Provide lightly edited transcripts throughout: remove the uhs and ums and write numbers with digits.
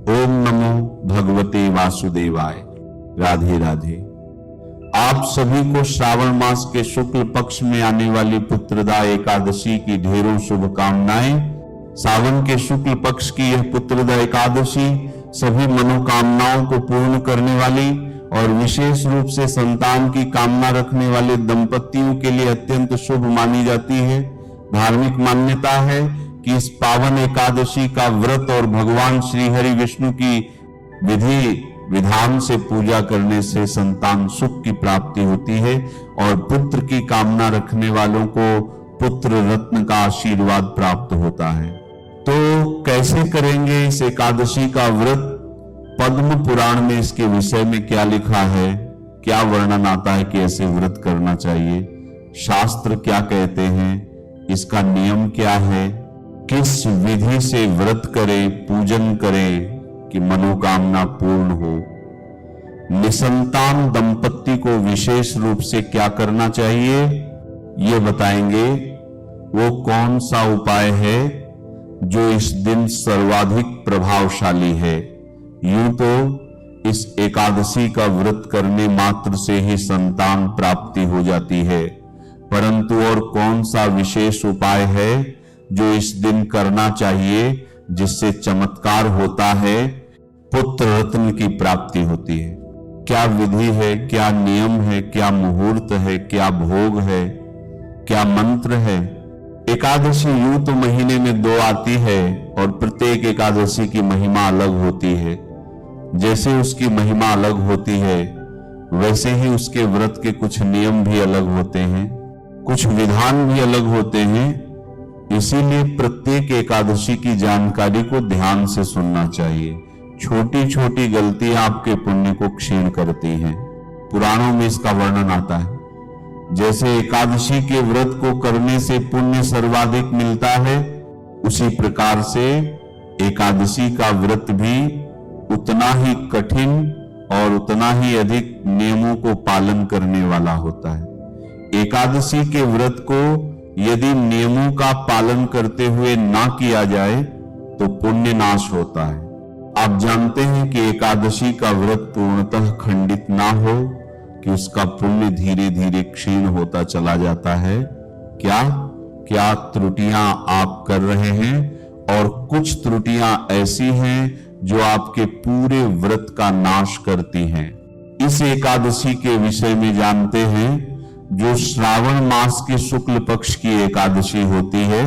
ओम नमो भगवते वासुदेवाय। राधे राधे। आप सभी को श्रावण मास के शुक्ल पक्ष में आने वाली पुत्रदा एकादशी की ढेरों शुभकामनाएं। सावन के शुक्ल पक्ष की यह पुत्रदा एकादशी सभी मनोकामनाओं को पूर्ण करने वाली और विशेष रूप से संतान की कामना रखने वाले दंपतियों के लिए अत्यंत शुभ मानी जाती है। धार्मिक मान्यता है कि इस पावन एकादशी का व्रत और भगवान श्री हरि विष्णु की विधि विधान से पूजा करने से संतान सुख की प्राप्ति होती है और पुत्र की कामना रखने वालों को पुत्र रत्न का आशीर्वाद प्राप्त होता है। तो कैसे करेंगे इस एकादशी का व्रत? पद्म पुराण में इसके विषय में क्या लिखा है, क्या वर्णन आता है कि ऐसे व्रत करना चाहिए, शास्त्र क्या कहते हैं, इसका नियम क्या है, किस विधि से व्रत करें, पूजन करें कि मनोकामना पूर्ण हो। निसंतान दंपत्ति को विशेष रूप से क्या करना चाहिए ये बताएंगे। वो कौन सा उपाय है जो इस दिन सर्वाधिक प्रभावशाली है। यूं तो इस एकादशी का व्रत करने मात्र से ही संतान प्राप्ति हो जाती है, परंतु और कौन सा विशेष उपाय है जो इस दिन करना चाहिए जिससे चमत्कार होता है, पुत्र रत्न की प्राप्ति होती है। क्या विधि है, क्या नियम है, क्या मुहूर्त है, क्या भोग है, क्या मंत्र है। एकादशी यूं तो महीने में 2 आती है और प्रत्येक एकादशी की महिमा अलग होती है। जैसे उसकी महिमा अलग होती है वैसे ही उसके व्रत के कुछ नियम भी अलग होते हैं, कुछ विधान भी अलग होते हैं। इसीलिए प्रत्येक एकादशी की जानकारी को ध्यान से सुनना चाहिए। छोटी छोटी गलतियां आपके पुण्य को क्षीण करती हैं। पुराणों में इसका वर्णन आता है। जैसे एकादशी के व्रत को करने से पुण्य सर्वाधिक मिलता है, उसी प्रकार से एकादशी का व्रत भी उतना ही कठिन और उतना ही अधिक नियमों को पालन करने वाला होता है। एकादशी के व्रत को यदि नियमों का पालन करते हुए ना किया जाए तो पुण्य नाश होता है। आप जानते हैं कि एकादशी का व्रत पूर्णतः खंडित ना हो कि उसका पुण्य धीरे धीरे क्षीण होता चला जाता है। क्या क्या त्रुटियां आप कर रहे हैं और कुछ त्रुटियां ऐसी हैं जो आपके पूरे व्रत का नाश करती हैं। इस एकादशी के विषय में जानते हैं। जो श्रावण मास के शुक्ल पक्ष की एकादशी होती है,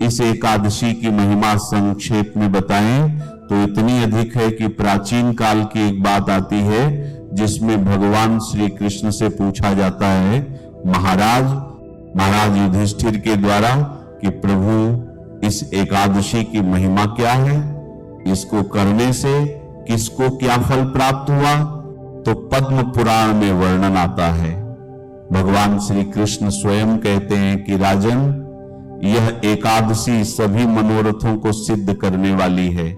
इस एकादशी की महिमा संक्षेप में बताएं तो इतनी अधिक है कि प्राचीन काल की एक बात आती है जिसमें भगवान श्री कृष्ण से पूछा जाता है, महाराज युधिष्ठिर के द्वारा कि प्रभु इस एकादशी की महिमा क्या है, इसको करने से किसको क्या फल प्राप्त हुआ। तो पद्म पुराण में वर्णन आता है। भगवान श्री कृष्ण स्वयं कहते हैं कि राजन, यह एकादशी सभी मनोरथों को सिद्ध करने वाली है।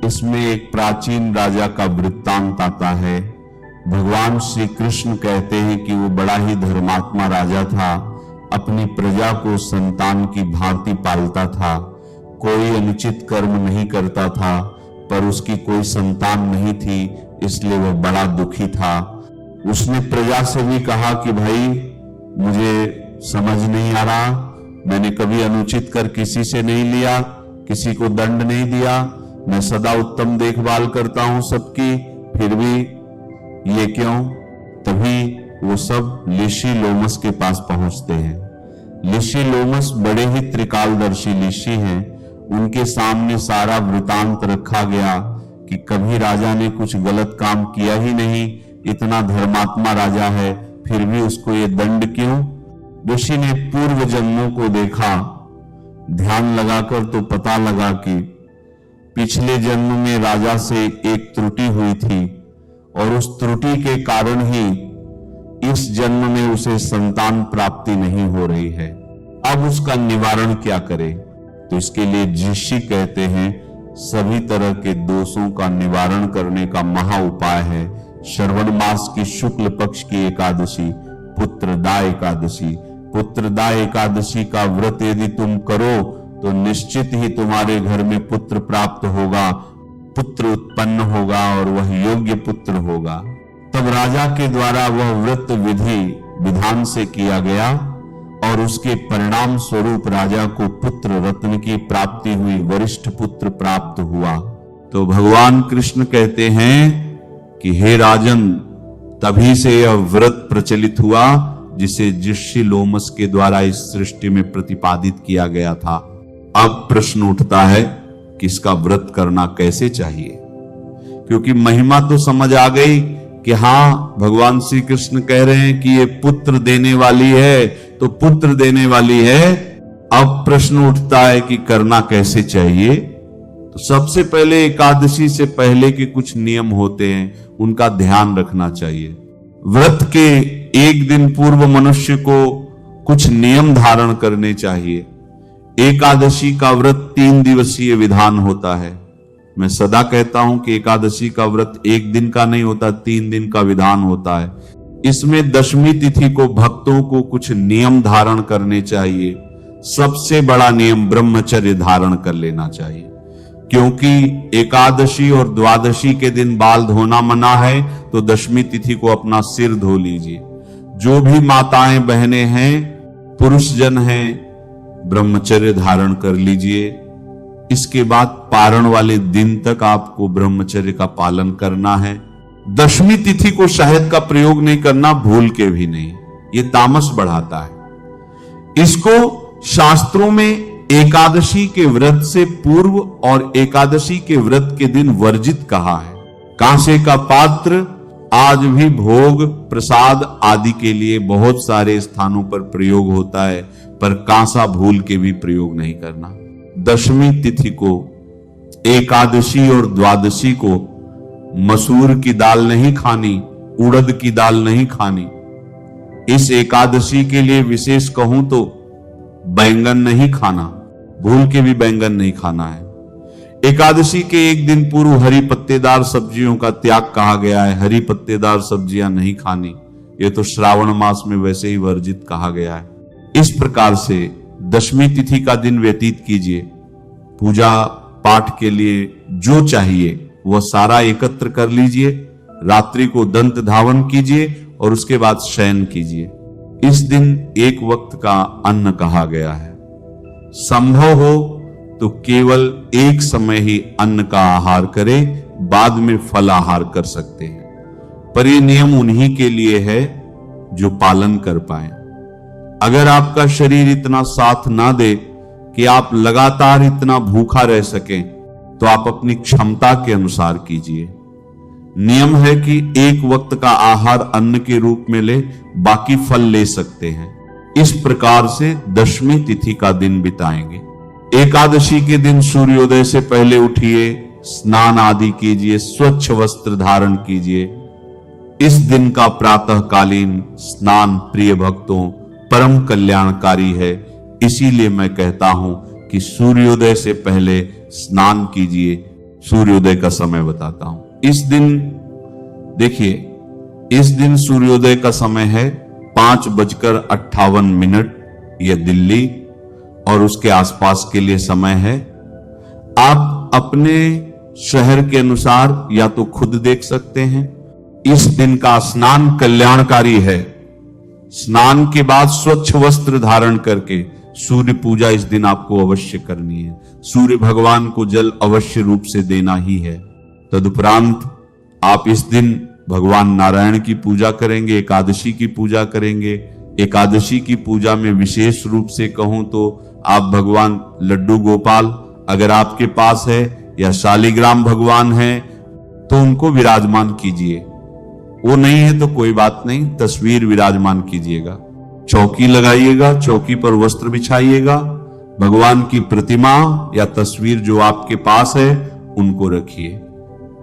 इसमें एक प्राचीन राजा का वृत्तांत आता है। भगवान श्री कृष्ण कहते हैं कि वो बड़ा ही धर्मात्मा राजा था, अपनी प्रजा को संतान की भांति पालता था, कोई अनुचित कर्म नहीं करता था, पर उसकी कोई संतान नहीं थी, इसलिए वह बड़ा दुखी था। उसने प्रजा से भी कहा कि भाई मुझे समझ नहीं आ रहा, मैंने कभी अनुचित कर किसी से नहीं लिया, किसी को दंड नहीं दिया, मैं सदा उत्तम देखभाल करता हूं सबकी, फिर भी ये क्यों। तभी वो सब ऋषि लोमस के पास पहुंचते हैं। ऋषि लोमस बड़े ही त्रिकालदर्शी ऋषि हैं। उनके सामने सारा वृतांत रखा गया कि कभी राजा ने कुछ गलत काम किया ही नहीं, इतना धर्मात्मा राजा है, फिर भी उसको ये दंड क्यों। ऋषि ने पूर्व जन्मों को देखा, ध्यान लगाकर तो पता लगा कि पिछले जन्म में राजा से एक त्रुटि हुई थी और उस त्रुटि के कारण ही इस जन्म में उसे संतान प्राप्ति नहीं हो रही है। अब उसका निवारण क्या करे। तो इसके लिए ऋषि कहते हैं सभी तरह के दोषों का निवारण करने का महा उपाय है श्रवण मास की शुक्ल पक्ष की एकादशी, पुत्रदा एकादशी। पुत्रदा एकादशी का व्रत यदि तुम करो तो निश्चित ही तुम्हारे घर में पुत्र प्राप्त होगा, पुत्र उत्पन्न होगा और वह योग्य पुत्र होगा। तब राजा के द्वारा वह व्रत विधि विधान से किया गया और उसके परिणाम स्वरूप राजा को पुत्र रत्न की प्राप्ति हुई, वरिष्ठ पुत्र प्राप्त हुआ। तो भगवान कृष्ण कहते हैं कि हे राजन, तभी से यह व्रत प्रचलित हुआ जिसे ऋषि लोमस के द्वारा इस सृष्टि में प्रतिपादित किया गया था। अब प्रश्न उठता है कि इसका व्रत करना कैसे चाहिए, क्योंकि महिमा तो समझ आ गई कि हाँ, भगवान श्री कृष्ण कह रहे हैं कि ये पुत्र देने वाली है, तो पुत्र देने वाली है। अब प्रश्न उठता है कि करना कैसे चाहिए। तो सबसे पहले एकादशी से पहले के कुछ नियम होते हैं, उनका ध्यान रखना चाहिए। व्रत के एक दिन पूर्व मनुष्य को कुछ नियम धारण करने चाहिए। एकादशी का व्रत 3 दिवसीय विधान होता है। मैं सदा कहता हूं कि एकादशी का व्रत एक दिन का नहीं होता, 3 दिन का विधान होता है। इसमें दशमी तिथि को भक्तों को कुछ नियम धारण करने चाहिए। सबसे बड़ा नियम ब्रह्मचर्य धारण कर लेना चाहिए, क्योंकि एकादशी और द्वादशी के दिन बाल धोना मना है, तो दशमी तिथि को अपना सिर धो लीजिए। जो भी माताएं बहनें हैं, पुरुष जन हैं, ब्रह्मचर्य धारण कर लीजिए। इसके बाद पारण वाले दिन तक आपको ब्रह्मचर्य का पालन करना है। दशमी तिथि को शहद का प्रयोग नहीं करना, भूल के भी नहीं, ये तामस बढ़ाता है। इसको शास्त्रों में एकादशी के व्रत से पूर्व और एकादशी के व्रत के दिन वर्जित कहा है। कांसे का पात्र आज भी भोग प्रसाद आदि के लिए बहुत सारे स्थानों पर प्रयोग होता है, पर कांसा भूल के भी प्रयोग नहीं करना। दशमी तिथि को, एकादशी और द्वादशी को मसूर की दाल नहीं खानी, उड़द की दाल नहीं खानी। इस एकादशी के लिए विशेष कहूं तो बैंगन नहीं खाना, भूल के भी बैंगन नहीं खाना है। एकादशी के एक दिन पूर्व हरी पत्तेदार सब्जियों का त्याग कहा गया है। हरी पत्तेदार सब्जियां नहीं खानी, ये तो श्रावण मास में वैसे ही वर्जित कहा गया है। इस प्रकार से दशमी तिथि का दिन व्यतीत कीजिए। पूजा पाठ के लिए जो चाहिए वह सारा एकत्र कर लीजिए। रात्रि को दंत धावन कीजिए और उसके बाद शयन कीजिए। इस दिन एक वक्त का अन्न कहा गया है। संभव हो तो केवल एक समय ही अन्न का आहार करें, बाद में फल आहार कर सकते हैं। पर यह नियम उन्हीं के लिए है जो पालन कर पाए। अगर आपका शरीर इतना साथ ना दे कि आप लगातार इतना भूखा रह सकें, तो आप अपनी क्षमता के अनुसार कीजिए। नियम है कि एक वक्त का आहार अन्न के रूप में ले, बाकी फल ले सकते हैं। इस प्रकार से दशमी तिथि का दिन बिताएंगे। एकादशी के दिन सूर्योदय से पहले उठिए, स्नान आदि कीजिए, स्वच्छ वस्त्र धारण कीजिए। इस दिन का प्रातःकालीन स्नान प्रिय भक्तों परम कल्याणकारी है। इसीलिए मैं कहता हूं कि सूर्योदय से पहले स्नान कीजिए। सूर्योदय का समय बताता हूं। इस दिन देखिए, इस दिन सूर्योदय का समय है 5:58। यह दिल्ली और उसके आसपास के लिए समय है। आप अपने शहर के अनुसार या तो खुद देख सकते हैं। इस दिन का स्नान कल्याणकारी है। स्नान के बाद स्वच्छ वस्त्र धारण करके सूर्य पूजा इस दिन आपको अवश्य करनी है। सूर्य भगवान को जल अवश्य रूप से देना ही है। तदुपरांत आप इस दिन भगवान नारायण की पूजा करेंगे, एकादशी की पूजा करेंगे। एकादशी की पूजा में विशेष रूप से कहूं तो आप भगवान लड्डू गोपाल अगर आपके पास है या शालिग्राम भगवान है तो उनको विराजमान कीजिए। वो नहीं है तो कोई बात नहीं, तस्वीर विराजमान कीजिएगा। चौकी लगाइएगा, चौकी पर वस्त्र बिछाइएगा। भगवान की प्रतिमा या तस्वीर जो आपके पास है उनको रखिए।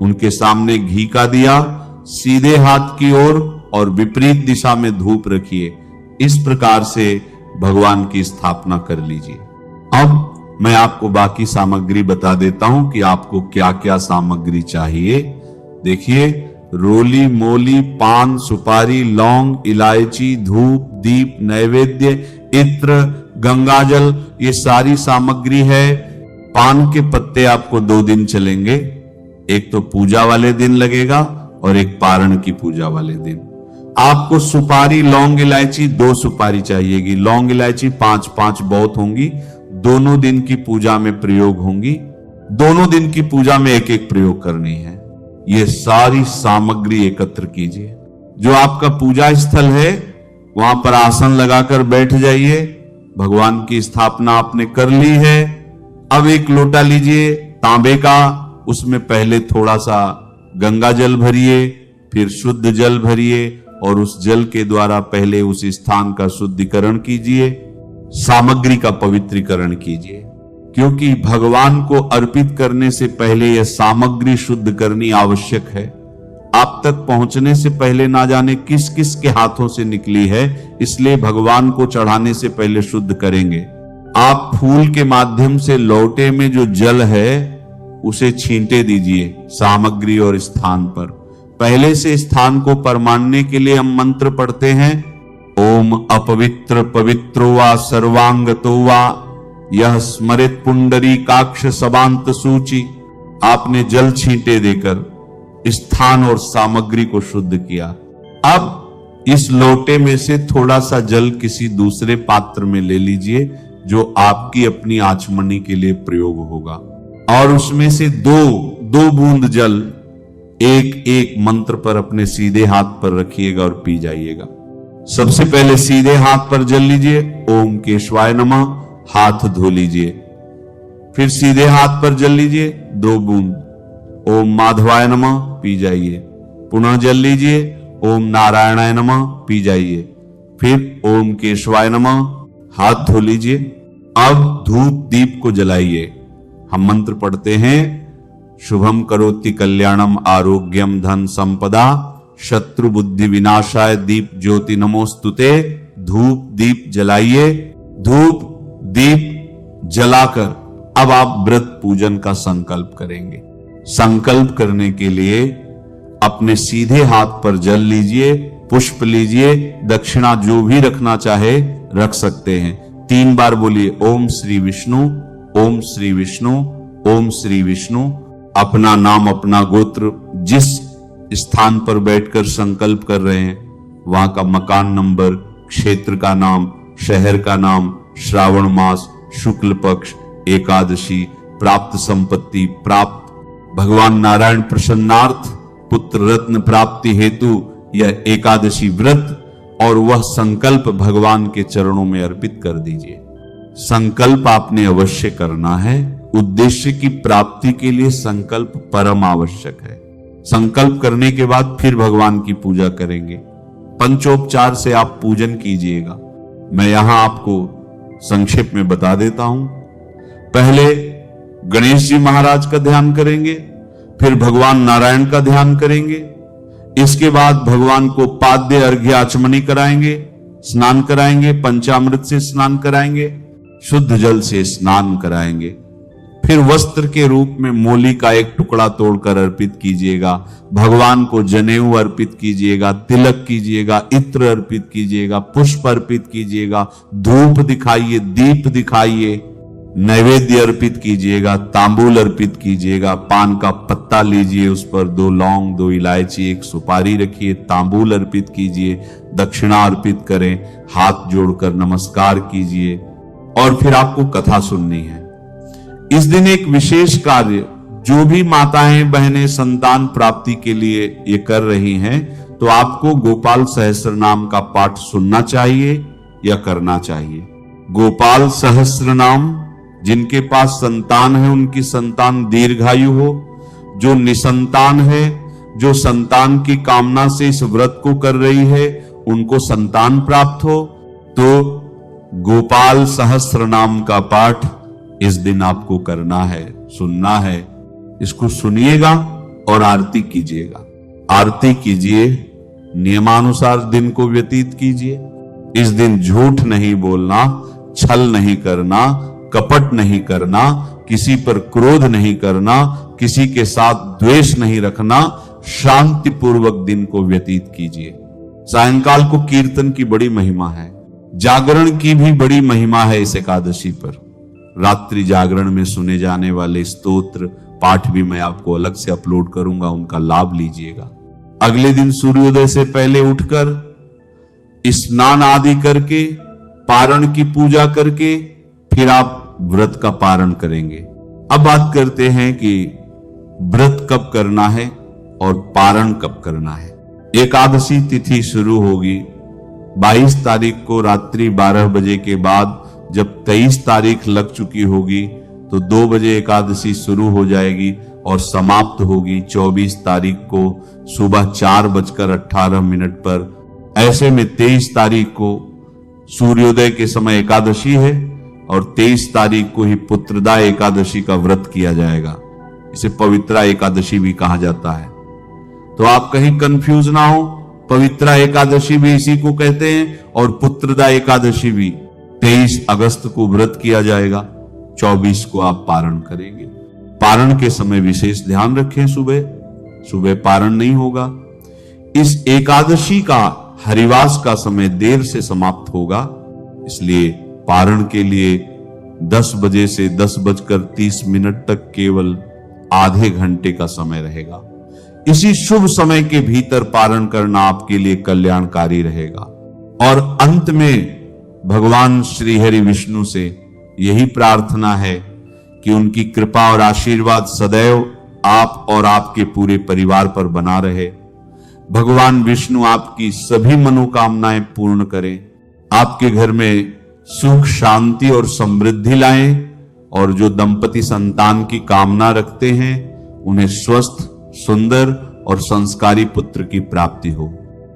उनके सामने घी का दिया सीधे हाथ की ओर और विपरीत दिशा में धूप रखिए। इस प्रकार से भगवान की स्थापना कर लीजिए। अब मैं आपको बाकी सामग्री बता देता हूं कि आपको क्या क्या सामग्री चाहिए। देखिए, रोली, मोली, पान, सुपारी, लौंग, इलायची, धूप, दीप, नैवेद्य, इत्र, गंगाजल, ये सारी सामग्री है। पान के पत्ते आपको 2 दिन चलेंगे। एक तो पूजा वाले दिन लगेगा और एक पारण की पूजा वाले दिन। आपको सुपारी, लौंग, इलायची 2 सुपारी चाहिएगी। लौंग इलायची 5-5 बहुत होंगी, दोनों दिन की पूजा में प्रयोग होंगी। दोनों दिन की पूजा में एक एक प्रयोग करनी है। ये सारी सामग्री एकत्र कीजिए। जो आपका पूजा स्थल है वहां पर आसन लगाकर बैठ जाइए। भगवान की स्थापना आपने कर ली है। अब एक लोटा लीजिए तांबे का, उसमें पहले थोड़ा सा गंगा जल भरिए, फिर शुद्ध जल भरिए और उस जल के द्वारा पहले उस स्थान का शुद्धिकरण कीजिए, सामग्री का पवित्रीकरण कीजिए। क्योंकि भगवान को अर्पित करने से पहले यह सामग्री शुद्ध करनी आवश्यक है। आप तक पहुंचने से पहले ना जाने किस किस के हाथों से निकली है, इसलिए भगवान को चढ़ाने से पहले शुद्ध करेंगे। आप फूल के माध्यम से लोटे में जो जल है उसे छींटे दीजिए सामग्री और स्थान पर। पहले से स्थान को परमानने के लिए हम मंत्र पढ़ते हैं, ओम अपवित्र पवित्रो वा सर्वांगतो वा यह स्मरित पुंडरी काक्ष सबांत सूची। आपने जल छींटे देकर स्थान और सामग्री को शुद्ध किया। अब इस लोटे में से थोड़ा सा जल किसी दूसरे पात्र में ले लीजिए जो आपकी अपनी आचमनी के लिए प्रयोग होगा, और उसमें से दो बूंद जल एक एक मंत्र पर अपने सीधे हाथ पर रखिएगा और पी जाइएगा। सबसे पहले सीधे हाथ पर जल लीजिए, ओम केशवाय नमः, हाथ धो लीजिए। फिर सीधे हाथ पर जल लीजिए 2 बूंद, ओम माधवाय नमः, पी जाइए। पुनः जल लीजिए, ओम नारायणाय नमः, पी जाइए। फिर ओम केशवाय नमः, हाथ धो लीजिए। अब धूप दीप को जलाइए। हम मंत्र पढ़ते हैं, शुभम करोति कल्याणम आरोग्यम धन संपदा शत्रु बुद्धि विनाशाय दीप ज्योति नमोस्तुते। धूप दीप जलाइए। धूप दीप जलाकर अब आप व्रत पूजन का संकल्प करेंगे। संकल्प करने के लिए अपने सीधे हाथ पर जल लीजिए, पुष्प लीजिए, दक्षिणा जो भी रखना चाहे रख सकते हैं। 3 बार बोलिए, ओम श्री विष्णु, ओम श्री विष्णु, ओम श्री विष्णु। अपना नाम, अपना गोत्र, जिस स्थान पर बैठकर संकल्प कर रहे हैं वहां का मकान नंबर, क्षेत्र का नाम, शहर का नाम, श्रावण मास, शुक्ल पक्ष, एकादशी, प्राप्त संपत्ति, प्राप्त भगवान नारायण प्रसन्नार्थ, पुत्र रत्न प्राप्ति हेतु यह एकादशी व्रत और वह संकल्प भगवान के चरणों में अर्पित कर दीजिए। संकल्प आपने अवश्य करना है। उद्देश्य की प्राप्ति के लिए संकल्प परम आवश्यक है। संकल्प करने के बाद फिर भगवान की पूजा करेंगे। पंचोपचार से आप पूजन कीजिएगा। मैं यहां आपको संक्षेप में बता देता हूं। पहले गणेश जी महाराज का ध्यान करेंगे, फिर भगवान नारायण का ध्यान करेंगे। इसके बाद भगवान को पाद्य अर्घ्य आचमनी कराएंगे, स्नान कराएंगे, पंचामृत से स्नान कराएंगे, शुद्ध जल से स्नान कराएंगे। फिर वस्त्र के रूप में मोली का एक टुकड़ा तोड़कर अर्पित कीजिएगा। भगवान को जनेऊ अर्पित कीजिएगा, तिलक कीजिएगा, इत्र अर्पित कीजिएगा, पुष्प अर्पित कीजिएगा, धूप दिखाइए, दीप दिखाइए, नैवेद्य अर्पित कीजिएगा, तांबूल अर्पित कीजिएगा, पान का पत्ता लीजिए, उस पर 2 लौंग, 2 इलायची, 1 सुपारी रखिए, तांबूल अर्पित कीजिए, दक्षिणा अर्पित करें, हाथ जोड़कर नमस्कार कीजिए और फिर आपको कथा सुननी है। इस दिन एक विशेष कार्य, जो भी माताएं बहनें संतान प्राप्ति के लिए ये कर रही हैं, तो आपको गोपाल सहस्त्र नाम का पाठ सुनना चाहिए या करना चाहिए। गोपाल सहस्त्र नाम, जिनके पास संतान है उनकी संतान दीर्घायु हो, जो निसंतान है, जो संतान की कामना से इस व्रत को कर रही है, उनको संतान प्राप्त हो, तो गोपाल सहस्त्र नाम का पाठ इस दिन आपको करना है, सुनना है। इसको सुनिएगा और आरती कीजिएगा। आरती कीजिए, नियमानुसार दिन को व्यतीत कीजिए। इस दिन झूठ नहीं बोलना, छल नहीं करना, कपट नहीं करना, किसी पर क्रोध नहीं करना, किसी के साथ द्वेष नहीं रखना, शांति पूर्वक दिन को व्यतीत कीजिए। सायंकाल को कीर्तन की बड़ी महिमा है, जागरण की भी बड़ी महिमा है। इस एकादशी पर रात्रि जागरण में सुने जाने वाले स्तोत्र, पाठ भी मैं आपको अलग से अपलोड करूंगा, उनका लाभ लीजिएगा। अगले दिन सूर्योदय से पहले उठकर स्नान आदि करके पारण की पूजा करके फिर आप व्रत का पारण करेंगे। अब बात करते हैं कि व्रत कब करना है और पारण कब करना है। एकादशी तिथि शुरू होगी 22 तारीख को रात्रि 12 बजे के बाद। जब 23 तारीख लग चुकी होगी तो 2 बजे एकादशी शुरू हो जाएगी और समाप्त होगी 24 तारीख को सुबह 4:18 पर। ऐसे में 23 तारीख को सूर्योदय के समय एकादशी है और 23 तारीख को ही पुत्रदा एकादशी का व्रत किया जाएगा। इसे पवित्रा एकादशी भी कहा जाता है। तो आप कहीं कंफ्यूज ना हो, पवित्रा एकादशी भी इसी को कहते हैं और पुत्रदा एकादशी भी। 23 अगस्त को व्रत किया जाएगा, 24 को आप पारण करेंगे। पारण के समय विशेष ध्यान रखें, सुबह पारण नहीं होगा। इस एकादशी का हरिवास का समय देर से समाप्त होगा, इसलिए पारण के लिए 10 बजे से 10:30 तक केवल आधे घंटे का समय रहेगा। इसी शुभ समय के भीतर पारण करना आपके लिए कल्याणकारी रहेगा। और अंत में भगवान श्री हरि विष्णु से यही प्रार्थना है कि उनकी कृपा और आशीर्वाद सदैव आप और आपके पूरे परिवार पर बना रहे। भगवान विष्णु आपकी सभी मनोकामनाएं पूर्ण करें, आपके घर में सुख शांति और समृद्धि लाएं, और जो दंपति संतान की कामना रखते हैं उन्हें स्वस्थ, सुंदर और संस्कारी पुत्र की प्राप्ति हो।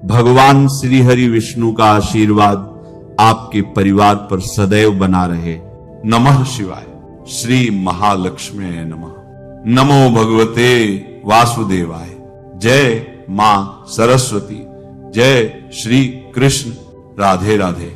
भगवान श्री हरि विष्णु का आशीर्वाद आपके परिवार पर सदैव बना रहे। नमः शिवाय। श्री महालक्ष्मी नमः। नमो भगवते वासुदेवाय। जय मां सरस्वती। जय श्री कृष्ण। राधे राधे।